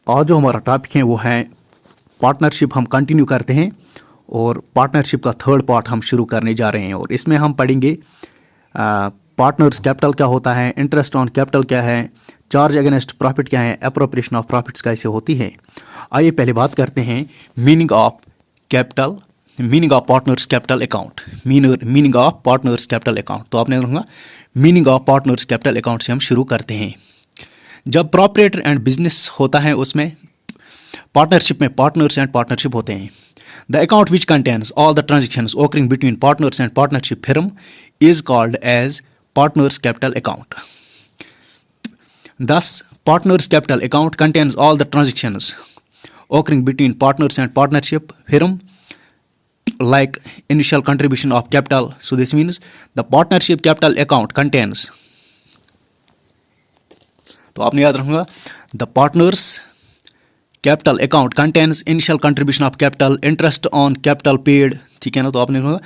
आज जो हमारा टॉपिक है वो है पार्टनरशिप। हम कंटिन्यू करते हैं और पार्टनरशिप का थर्ड पार्ट हम शुरू करने जा रहे हैं और इसमें हम पढ़ेंगे पार्टनर्स कैपिटल क्या होता है, इंटरेस्ट ऑन कैपिटल क्या है, चार्ज अगेंस्ट प्रॉफिट क्या है, एप्रोप्रिएशन ऑफ प्रॉफिट्स कैसे होती है। आइए पहले बात करते हैं meaning of capital, meaning of partners capital account, meaning of partners capital account. तो आपने देखा meaning of partners capital account से हम शुरू करते हैं। जब प्रोपराइटर एंड बिजनेस होता है उसमें पार्टनरशिप में पार्टनर्स एंड पार्टनरशिप होते हैं। The account which contains all the transactions occurring between partners and partnership firm is called as partners capital account. Thus, partners capital account contains all the transactions occurring between partners and partnership firm, like initial contribution of capital. So this means the partnership capital account contains. तो आपने याद रखूंगा the partners capital account contains initial contribution of capital, interest on capital paid. ठीक है ना। तो आपने रखूंगा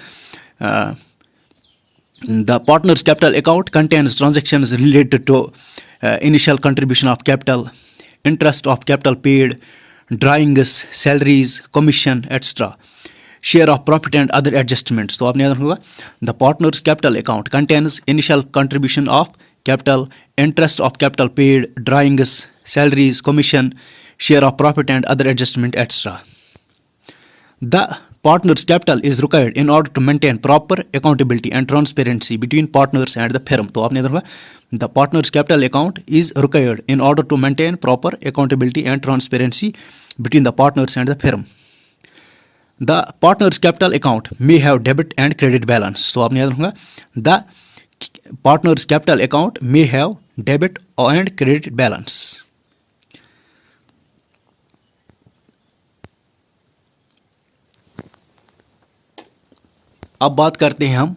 the partners capital account contains transactions related to initial contribution of capital, interest of capital paid, drawings, salaries, commission, etc., share of profit and other adjustments. तो आपने याद रखूंगा the partners capital account contains initial contribution of capital, interest of capital paid, drawings, salaries, commission, share of profit and other adjustment, etc. The partners capital is required in order to maintain proper accountability and transparency between partners and the firm. तो आपने देखा the partners capital account is required in order to maintain proper accountability and transparency between the partners and the firm. The partners capital account may have debit and credit balance. तो आपने याद रखूंगा the partners capital account may have debit and credit balance. अब बात करते हैं हम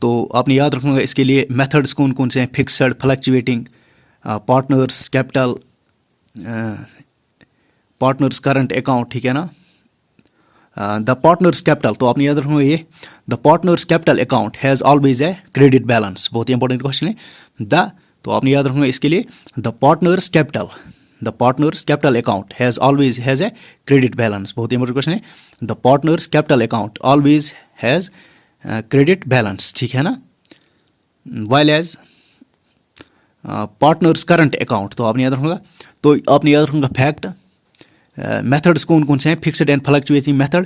तो आपने याद रखूंगा इसके लिए मेथड्स कौन कौन से हैं। Fixed, fluctuating, partners capital, partners current account, ठीक है ना। द पार्टनर्स कैपिटल, तो आपने याद रखूंगा ये the partners capital account has always a credit balance. बहुत ही इंपॉर्टेंट क्वेश्चन है द, तो आपने याद रखूंगा इसके लिए the partners capital, the partners capital account has always has a credit balance। बहुत ही इंपॉर्टेंट क्वेश्चन है the partners capital account always has credit balance, ठीक है ना। while as partners current account, तो आपने याद रखूंगा, तो आपने याद रखूंगा फैक्ट मेथड्स कौन कौन से हैं। Fixed and fluctuating method,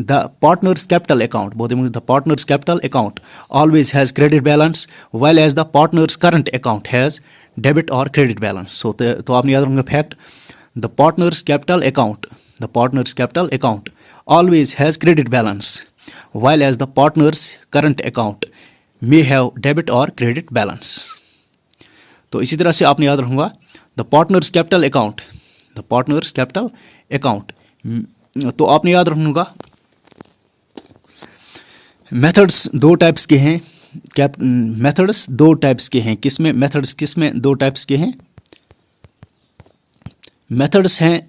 the partners capital account, बहुत ही the partners capital account always has credit balance while as the partners current account has debit और क्रेडिट बैलेंस। तो आपने याद रखूंगा fact the partners capital account, the partners capital account always has credit balance while as the partners current account may have debit और credit balance. तो इसी तरह से आपने याद रखूंगा the partners capital account, the partners capital account, तो आपने याद रखूंगा मेथड्स दो टाइप्स के हैं। मेथड्स दो टाइप्स के हैं। किसमें मेथड्स, किसमें दो टाइप्स के हैं मेथड्स हैं।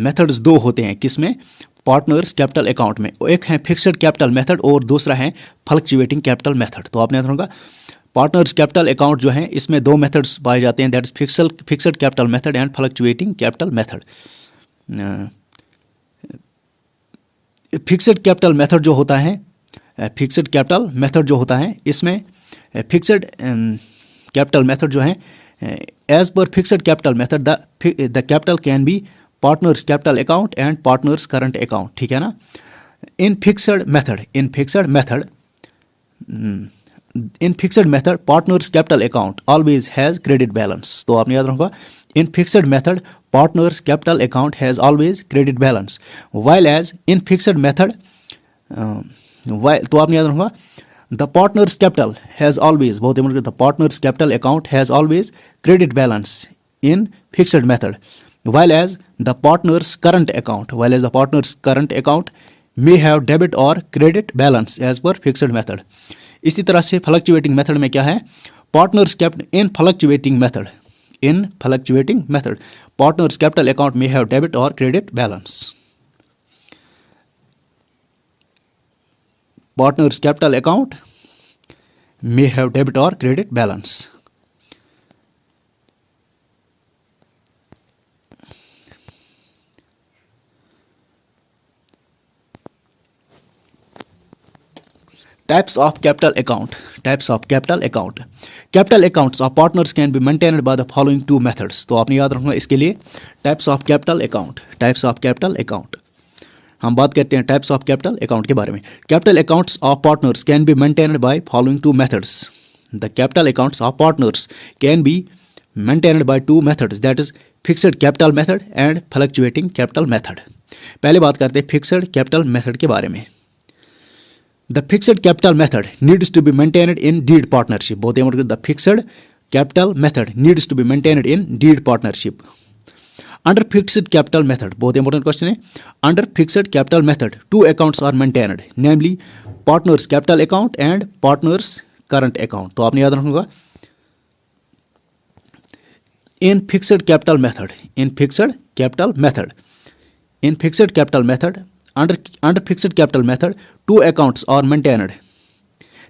मेथड्स दो होते हैं किसमें, पार्टनर्स कैपिटल अकाउंट में। एक है फिक्स्ड कैपिटल मेथड और दूसरा है फ्लक्चुएटिंग कैपिटल मेथड। तो आपने याद रखूंगा पार्टनर्स कैपिटल अकाउंट जो है इसमें दो मेथड्स पाए जाते हैं, that is fixed capital method and fluctuating capital method. Fixed capital method जो होता है, फिक्स्ड कैपिटल मेथड जो होता है इसमें फिक्स्ड कैपिटल मेथड जो है एज पर fixed capital method the capital can be partners capital account and partners current account, ठीक है ना। In fixed method partners capital account always has credit balance. तो आपने याद रखूंगा in fixed method partners capital account has always credit balance while as in fixed method, तो आपने याद रखूंगा the partners capital has always, बहुत important, the partners capital account has always credit balance in fixed method while as the partner's current account may have debit or credit balance as per fixed method। इसी तरह से fluctuating method में क्या है, partners capital in fluctuating method partners capital account may have debit or credit balance। partners capital account may have debit or credit balance. Types of capital account. Types of capital account. Capital accounts of partners can be maintained by the following two methods. तो आपने याद रखना इसके लिए types of capital account. Types of capital account. हम बात करते हैं types of capital account के बारे में. Capital accounts of partners can be maintained by following two methods. The capital accounts of partners can be maintained by two methods, that is fixed capital method and fluctuating capital method. पहले बात करते हैं fixed capital method के बारे में. The fixed capital method needs to be maintained in deed partnership. बहुत important. The fixed capital method needs to be maintained in deed partnership. Under fixed capital method, बहुत important question है. Under fixed capital method, two accounts are maintained, namely partners capital account and partners current account. तो आपने याद रखना. In fixed capital method, under fixed capital method, two accounts are maintained,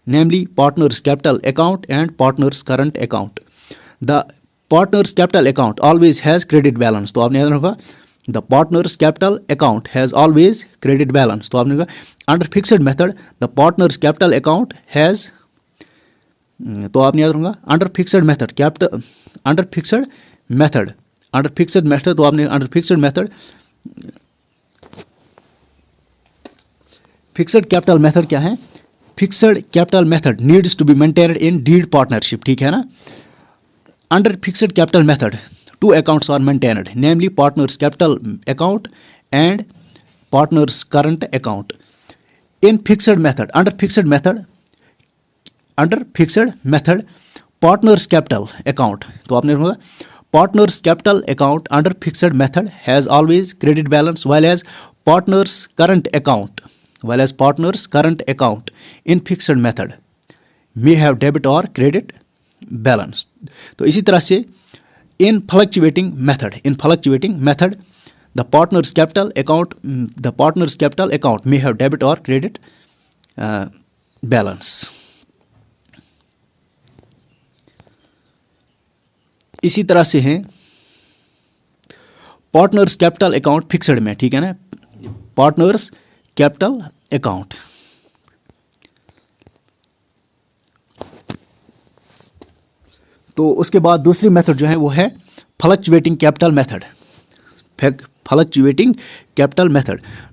namely partners capital account and partners current account. The partners capital account always has credit balance. तो आपने याद रखा. The partners capital account has always credit balance. तो आपने कहा under fixed method the partners capital account has, तो आपने याद रखा under fixed method तो आपने under fixed method fixed capital method क्या है. Fixed capital method needs to be maintained in deed partnership. ठीक है ना. Under fixed capital method two accounts are maintained, namely partners capital account and partners current account. In fixed method under fixed method partners capital account. तो आपने partners capital account under fixed method has always credit balance while as partners current account in fixed method may have debit or credit balance. तो इसी तरह से in fluctuating method the partners capital account may have debit or credit balance. इसी तरह से है partners capital account fixed में. ठीक है ना. Partners capital account. तो उसके बाद दूसरी मेथड जो है वो है fluctuating capital method.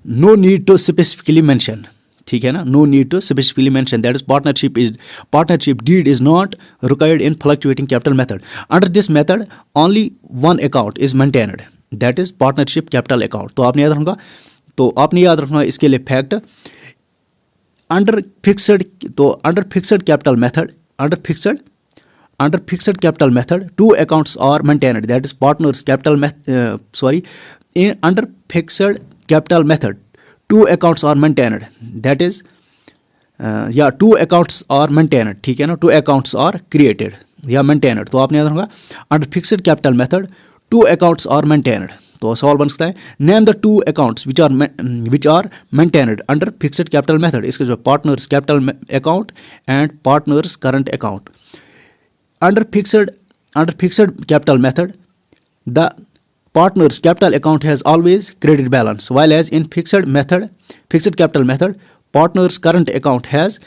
No need to specifically mention. ठीक है ना. No need to specifically mention that is partnership deed is not required in fluctuating capital method. Under this method only one account is maintained, that is partnership capital account. तो आपने याद रखना इसके लिए fact. Under fixed capital method two accounts are maintained, that is partners capital under fixed capital method two accounts are maintained, that is two accounts are maintained. ठीक है ना. Two accounts are created या maintained. तो आपने याद रखना under fixed capital method two accounts are maintained. तो सवाल बन सकता है name the two accounts which are maintained under fixed capital method. इसके जो partners capital account and partners current account. Under fixed capital method the partners capital account has always credit balance while as in fixed capital method partners current account has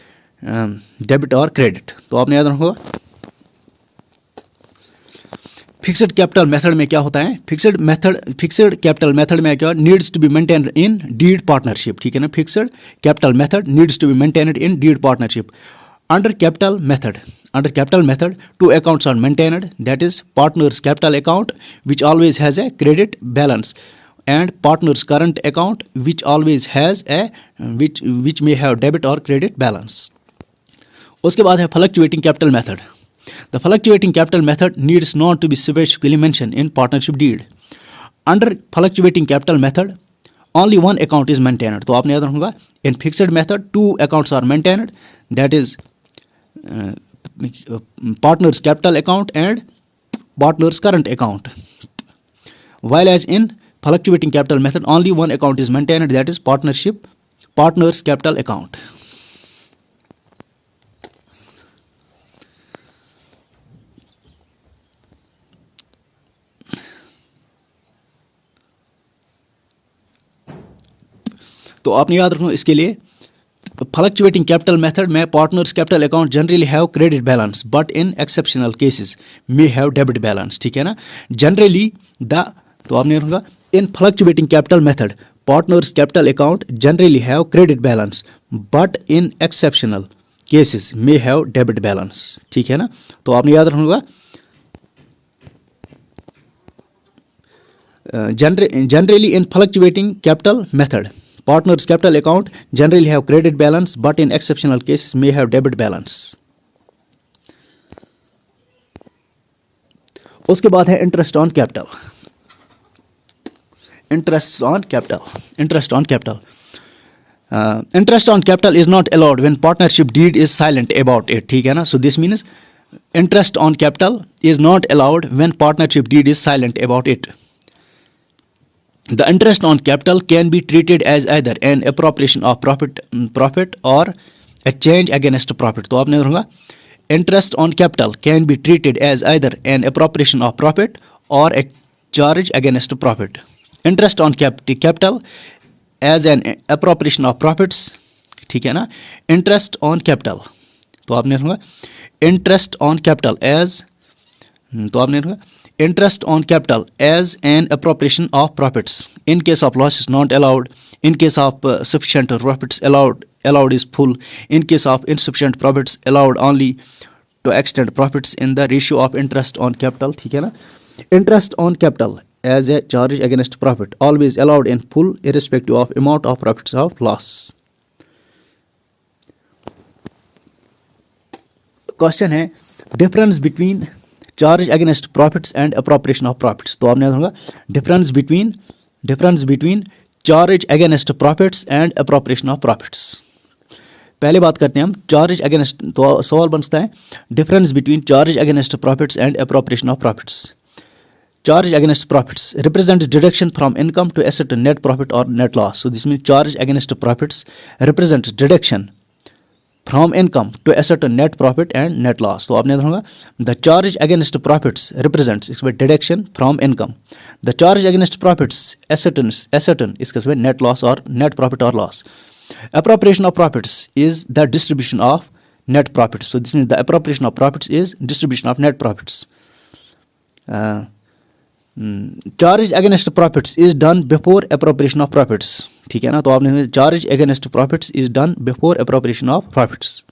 debit और credit. तो आपने याद रखो fixed capital method में क्या होता है. Fixed capital method में क्या needs to be maintained in deed partnership. ठीक है ना. Fixed capital method needs to be maintained in deed partnership. Under capital method two accounts are maintained, that is partners capital account which always has a credit balance and partners current account which always has a which may have debit or credit balance. उसके बाद है fluctuating capital method. The fluctuating capital method needs not to be specifically mentioned in partnership deed. Under fluctuating capital method only one account is maintained. तो आपने याद रखूंगा in fixed method two accounts are maintained, that is partners capital account and partners current account, while as in fluctuating capital method only one account is maintained, that is partners capital account. तो आपने याद रखना इसके लिए fluctuating capital method में partners capital account generally have credit balance but in exceptional cases may have debit balance, ठीक है ना। जनरली द, तो आपने रखा in fluctuating capital method partners capital account generally have credit balance but in exceptional cases may have debit balance, ठीक है ना। तो आपने याद रखना होगा generally in fluctuating capital method partners capital account generally have credit balance but in exceptional cases may have debit balance। उसके बाद है interest on capital. Interest on capital interest on capital is not allowed when partnership deed is silent about it, ठीक है ना। so this means interest on capital is not allowed when partnership deed is silent about it। The interest on capital can be treated as either an appropriation of profit or a change against profit। तो आपने होगा interest on capital can be treated as either an appropriation of profit or a charge against profit। Interest on capital as an appropriation of profits, ठीक है ना। Interest on capital, तो आपने होगा interest on capital as, तो आपने होगा interest on capital as an appropriation of profits in case of losses not allowed, in case of sufficient profits allowed is full, in case of insufficient profits allowed only to extend profits in the ratio of interest on capital, ठीक है ना। interest on capital as a charge against profit always allowed in full irrespective of amount of profits or loss। Question है difference between charge against profits and appropriation of profits. तो आपने होगा difference between charge against profits and appropriation of profits. पहले बात करते हैं हम charge against, तो सवाल बन सकता है difference between charge against profits and appropriation of profits. Charge against profits represents deduction from income to ascertain net profit or net loss। So this means charge against profits represents deduction from income to ascertain net profit and net loss। तो आपने देखा the charge against profits represents इसके बाद deduction from income, the charge against profits ascertain इसके बाद net loss or net profit or loss। Appropriation of profits is the distribution of net profits। So this means the appropriation of profits is distribution of net profits। Charge against profits is done before appropriation of profits, ठीक है ना। तो आपने charge against profits is done before appropriation of profits.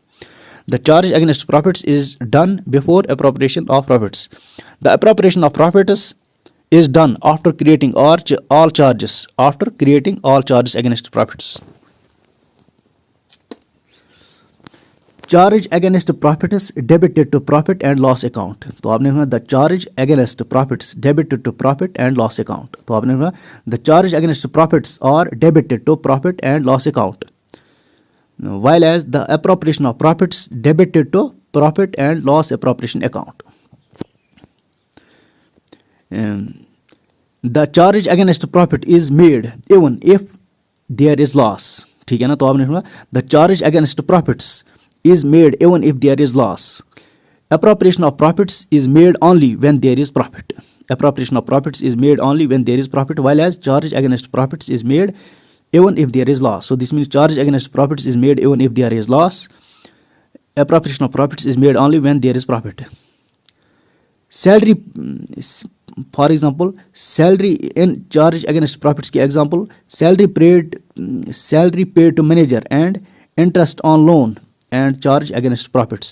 The charge against profits is done before appropriation of profits. The appropriation of profits is done after creating all charges against profits। Charge against profits debited to profit and loss account. तो आपने कहा the charge against profits debited to profit and loss account. तो आपने कहा the charge against profits are debited to profit and loss account while as the appropriation of profits debited to profit and loss appropriation account। The charge against profit is made even if there is loss, ठीक है ना। तो आपने कहा the charge against profits is made even if there is loss। Appropriation of profits is made only when there is profit। Appropriation of profits is made only when there is profit, while as charge against profits is made even if there is loss। So this means charge against profits is made even if there is loss। Appropriation of profits is made only when there is profit। Salary, for example, salary in charge against profits के example salary paid to manager and interest on loan and charge against profits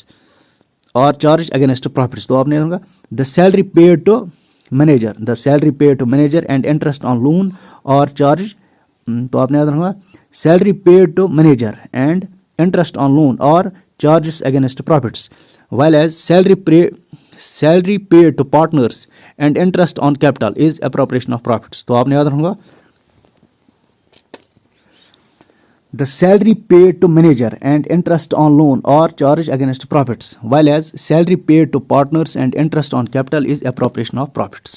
or charge against profits। तो आपने होगा the salary paid to manager and interest on loan or charge, तो आपने याद रखना salary paid to manager and interest on loan or charges against profits, while as salary paid to partners and interest on capital is appropriation of profits। तो आपने याद रखना the salary paid to manager and interest on loan or charge against profits, while as salary paid to partners and interest on capital is appropriation of profits।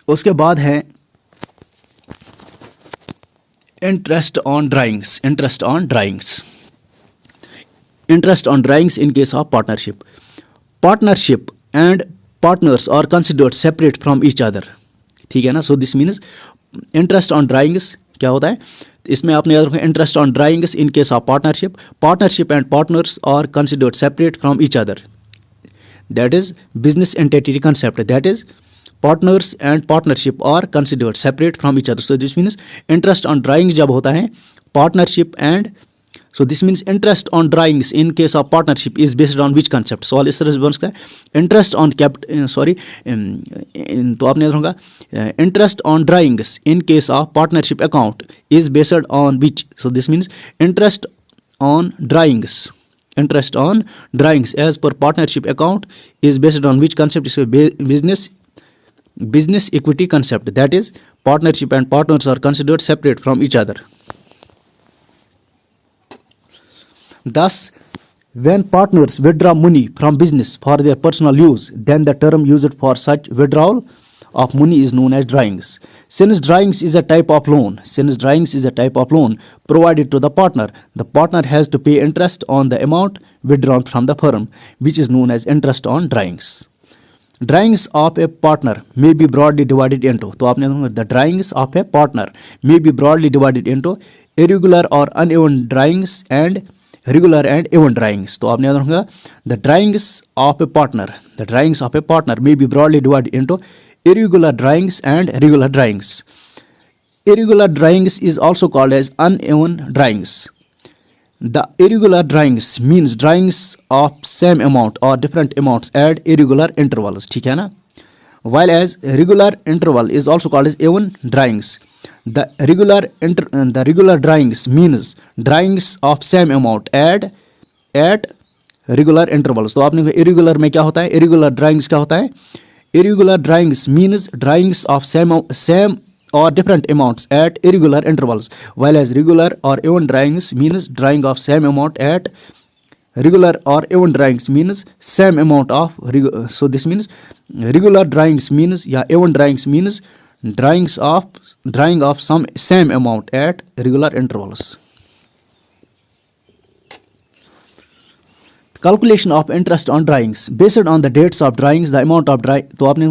उसके बाद है interest on drawings in case of partnership and partners are considered separate from each other, ठीक है ना. So this means interest on drawings क्या होता है, इसमें आपने याद रखना interest on drawings in case of partnership, partnership and partners are considered separate from each other, that is business entity concept, that is partners and partnership are considered separate from each other. So this means interest on drawing जब होता है partnership and, so this means interest on drawings in case of partnership is based on which concept. सवाल इस तरह से बन सकता है, इंटरेस्ट ऑन तो आपने याद होगा interest on drawings in case of partnership account is based on which. So this means interest on drawings as per partnership account is based on which concept, इस business equity concept, that is partnership and partners are considered separate from each other. Thus, when partners withdraw money from business for their personal use, then the term used for such withdrawal of money is known as drawings. Since drawings is a type of loan provided to the partner has to pay interest on the amount withdrawn from the firm, which is known as interest on drawings. Drawings of a partner may be broadly divided into, तो आपने the drawings of a partner may be broadly divided into irregular or uneven drawings and regular and even drawings. तो आपने याद रखना the drawings of a partner may be broadly divided into irregular drawings and regular drawings. Irregular drawings is also called as uneven drawings. The irregular drawings means drawings of same amount or different amounts at irregular intervals, ठीक है ना. While as regular interval is also called as even drawings. The regular drawings means drawings of same amount at regular intervals. तो आपने irregular में क्या होता है, irregular drawings क्या होता है, irregular drawings means drawings of same or different amounts at irregular intervals, while as regular or even drawings means drawing of same amount at regular or even drawings means same amount of so this means regular drawings means even drawings means drawing of some same amount at regular intervals. Calculation of interest on drawings based on the dates of drawings, the amount of drawing, तो आपने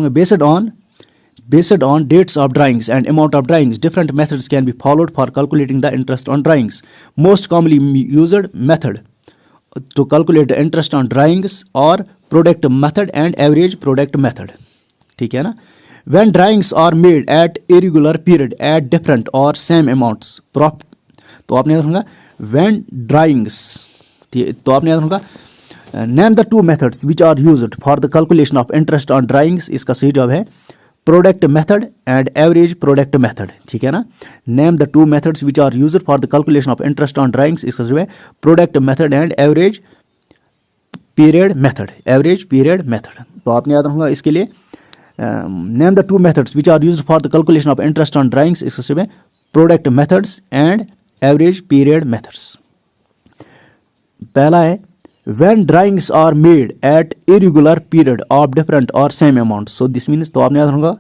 based on dates of drawings and amount of drawings, different methods can be followed for calculating the interest on drawings. Most commonly used method to calculate the interest on drawings or product method and average product method, ठीक है ना. When drawings are made at irregular period at different or same amounts, तो आपने याद रखना when drawings, तो आपने याद रखना name the two methods which are used for the calculation of interest on drawings. इसका सही जवाब है product method and average product method, ठीक है ना. Name the two methods which are used for the calculation of interest on drawings, इसका जो है product method and average period method. तो आपने याद रखूंगा इसके लिए name the two methods which are used for the calculation of interest on drawings, इसका जो है product methods and average period methods. पहला है when drawings are made at irregular period of different or same amounts. So this means, तो आपने याद रखूंगा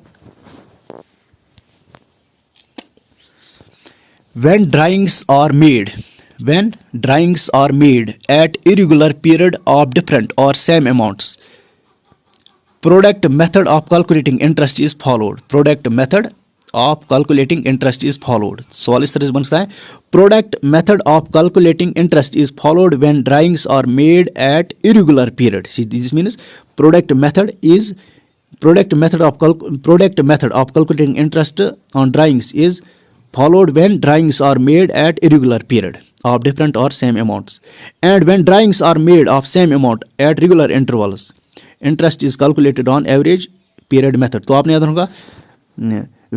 when drawings are made at irregular period of different or same amounts, product method of calculating interest is followed. सवाल इस तरह से बन सकता है product method of calculating interest is followed when drawings are made at irregular period. This means product method of calculating interest on drawings is followed when drawings are made at irregular period of different or same amounts, and when drawings are made of same amount at regular intervals, interest is calculated on average period method. तो आपने याद रखा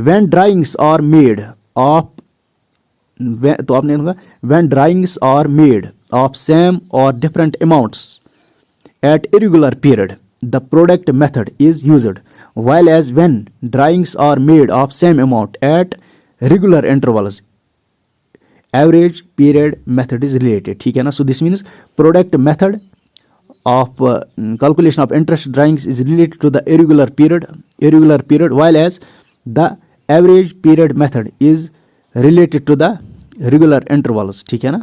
when drawings are made of तो आपने याद रखा when drawings are made of same or different amounts at irregular period, the product method is used, while as when drawings are made of same amount at regular intervals, average period method is related. ठीक है ना. So this means product method of calculation of interest drawings is related to the irregular period, while as the average period method is related to the regular intervals. ठीक है ना.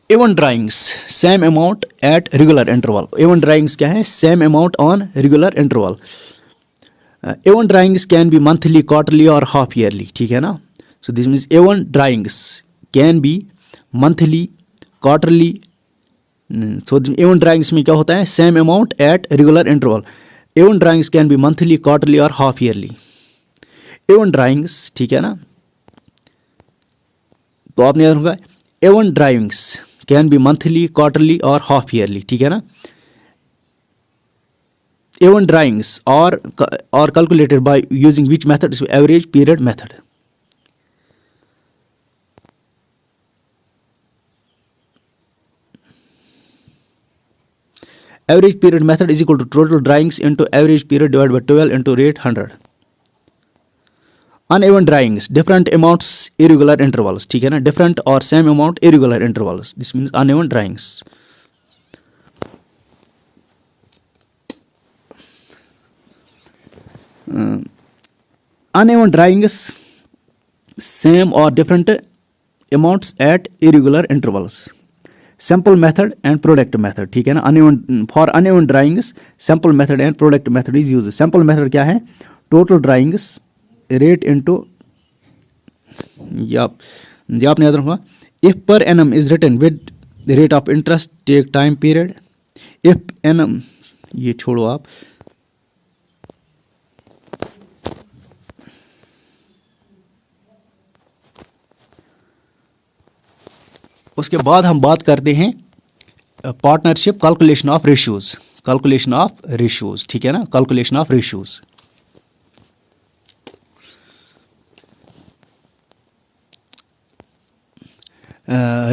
Even drawings same amount at regular interval. Even drawings क्या है? Same amount on regular interval. Even drawings can be monthly, quarterly और half yearly, ठीक है ना। So this means even drawings can be monthly, quarterly. So even drawings में क्या होता है? Same amount at regular interval. Even drawings can be monthly, quarterly और half yearly. Even drawings, ठीक है ना। तो आपने याद रखा even drawings can be monthly, quarterly और हाफ ईयरली, ठीक है ना। इवन ड्राइंग्स और calculated by using which method? Average period method. Average period method is equal to total drawings into average period divided by 12 into rate 100. Uneven drawings, different amounts, irregular intervals, ठीक है ना। different और same amount, irregular intervals, this means uneven drawings. Uneven drawings, same or different amounts at irregular intervals. Sample method and product method, ठीक है ना। uneven for uneven drawings sample method and product method is used. sample method क्या है? total drawings rate into या आपने याद रखना if per annum is written with the rate of interest take time period. if annum, ये छोड़ो आप, उसके बाद हम बात करते हैं partnership calculation of ratios. Calculation of ratios, ठीक है ना। Calculation of ratios.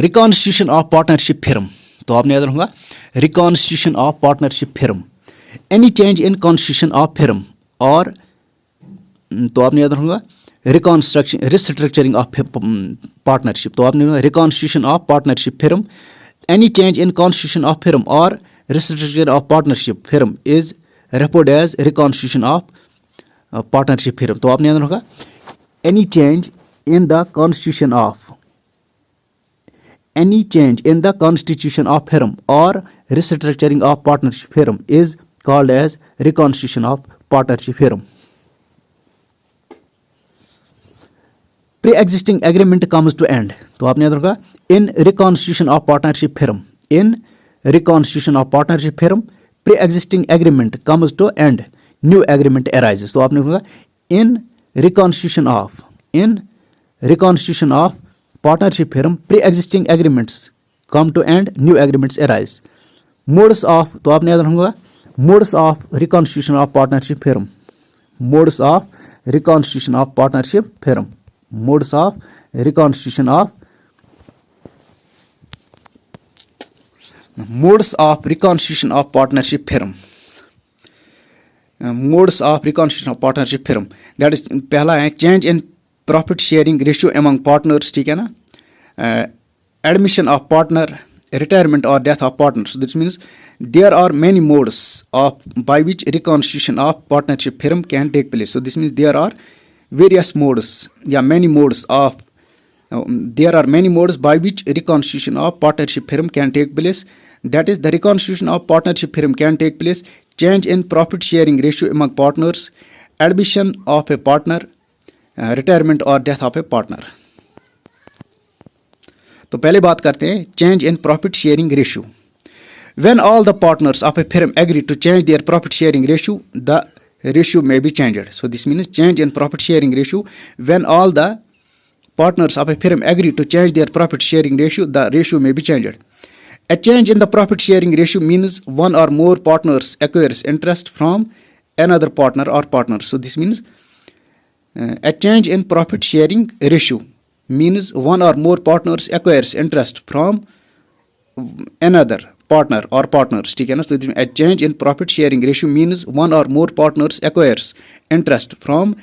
Reconstitution of partnership firm. तो आपने याद रखूंगा reconstitution of partnership firm. Any change in constitution of firm और तो आपने याद रखूंगा रिस्ट्रक्चरिंग ऑफ पार्टनरशिप। तो आपने reconstitution of partnership firm, any change in constitution of firm और restructure of partnership firm is referred as reconstitution of partnership firm. तो आपने याद रखा any change in the constitution of any change in the constitution of firm or restructuring of partnership firm is called as reconstitution of partnership firm. Pre-existing agreement comes to end. तो आपने याद रखा in reconstitution of partnership firm, in reconstitution of partnership firm pre-existing agreement comes to end, new agreement arises. तो आपने रखा in reconstitution of partnership firm pre-existing agreements come to end, new agreements arise. Modes of, तो आपने याद रखूंगा modes of reconstitution of partnership firm, modes of reconstitution of partnership firm, modes of reconstitution of partnership firm, modes of reconstitution of partnership firm, that is पहला है change in profit sharing ratio among partners, ठीक है ना। Admission of partner, retirement और death of partners. This means there are many modes of by which reconstitution of partnership firm can take place. So this means there are various modes या many modes of there are many modes by which reconstitution of partnership firm can take place. That is the reconstitution of partnership firm can take place, change in profit sharing ratio among partners, admission of a partner, retirement और death of a partner. तो पहले बात करते हैं change in profit sharing ratio. When all the partners of a firm agree to change their profit sharing ratio the ratio may be changed. So this means change in profit sharing ratio when all the partners of a firm agree to change their profit sharing ratio the ratio may be changed. A change in the profit sharing ratio means one or more partners acquires interest from another partner or partners. So this means a change in profit sharing ratio means one or more partners acquires interest from another partner or partners, ठीक है ना। So a change in profit sharing ratio means one or more partners acquires interest from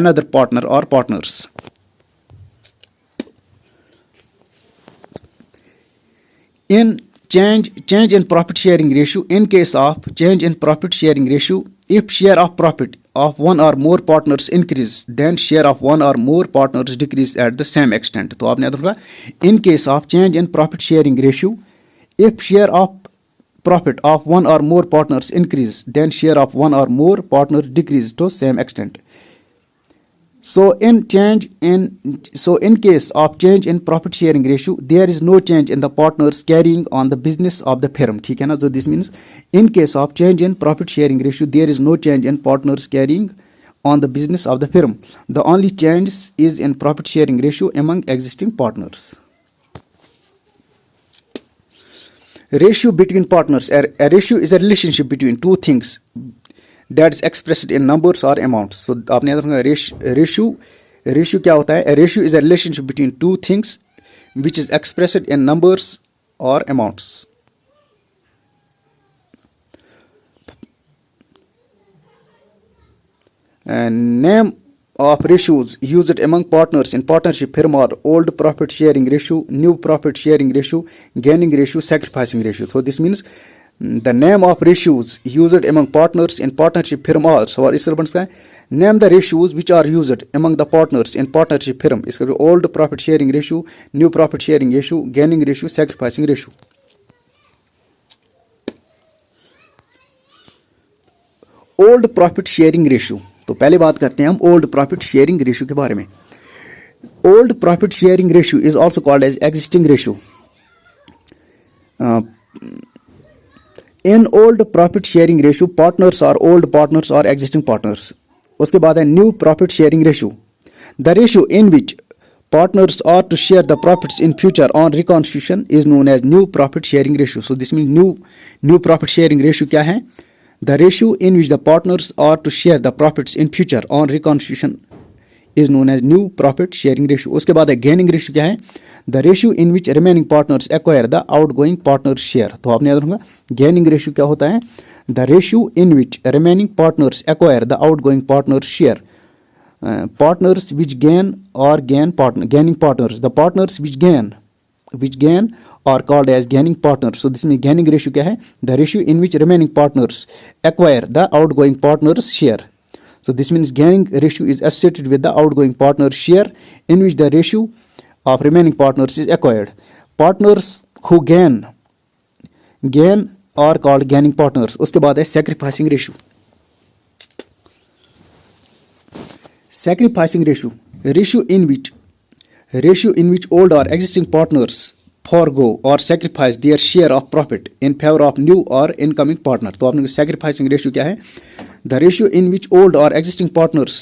another partner or partners. In change in profit sharing ratio, in case of change in profit sharing ratio, if share of profit of one or more partners increase, then share of one or more partners decrease at the same extent. तो आपने याद रखा, in case of change in profit sharing ratio, if share of profit of one or more partners increase, then share of one or more partners decrease to same extent. So in case of change in profit sharing ratio, there is no change in the partners carrying on the business of the firm. ठीक है ना? So this means in case of change in profit sharing ratio, there is no change in partners carrying on the business of the firm. The only change is in profit sharing ratio among existing partners. Ratio between partners. A ratio is a relationship between two things that is expressed in numbers or amounts. So आपने याद रखना, ratio क्या होता है? A ratio is a relationship between two things which is expressed in numbers or amounts. And name of ratios used among partners in partnership firm are old profit sharing ratio, new profit sharing ratio, gaining ratio, sacrificing ratio. So this means the name of ratios used among partners in partnership firm are, so इसका बनता है, name the ratios which are used among the partners in partnership firm. इसका old profit sharing ratio, new profit sharing ratio, gaining ratio, sacrificing ratio. Old profit sharing ratio. तो पहले बात करते हैं हम ओल्ड प्रॉफिट शेयरिंग रेशियो के बारे में. Old profit sharing ratio is also called as existing ratio. In old profit sharing ratio partners are old partners और एग्जिस्टिंग पार्टनर्स. उसके बाद है new profit sharing ratio. The ratio in which partners are to share the profits in future on reconstitution is known as new profit sharing ratio. So this means new profit sharing ratio क्या है? The ratio in which the partners are to share the profits in future on reconstitution is known as new profit sharing ratio. उसके बाद है gaining ratio क्या है? The ratio in which remaining partners acquire the outgoing partners share. तो आपने याद रखना, gaining ratio क्या होता है? The ratio in which remaining partners acquire the outgoing partners share. Partners which gain or gaining partners. The partners which gain are called as gaining partners. So this means gaining ratio क्या है? The ratio in which remaining partners acquire the outgoing partners share. So this means gaining ratio is associated with the outgoing partners share in which the ratio of remaining partners is acquired. Partners who gain are called gaining partners. उसके बाद है sacrificing ratio. Sacrificing ratio, ratio in which old or existing partners forego or sacrifice their share of profit in favor of new or incoming partner. तो आपने sacrificing ratio क्या है? The ratio in which old or existing partners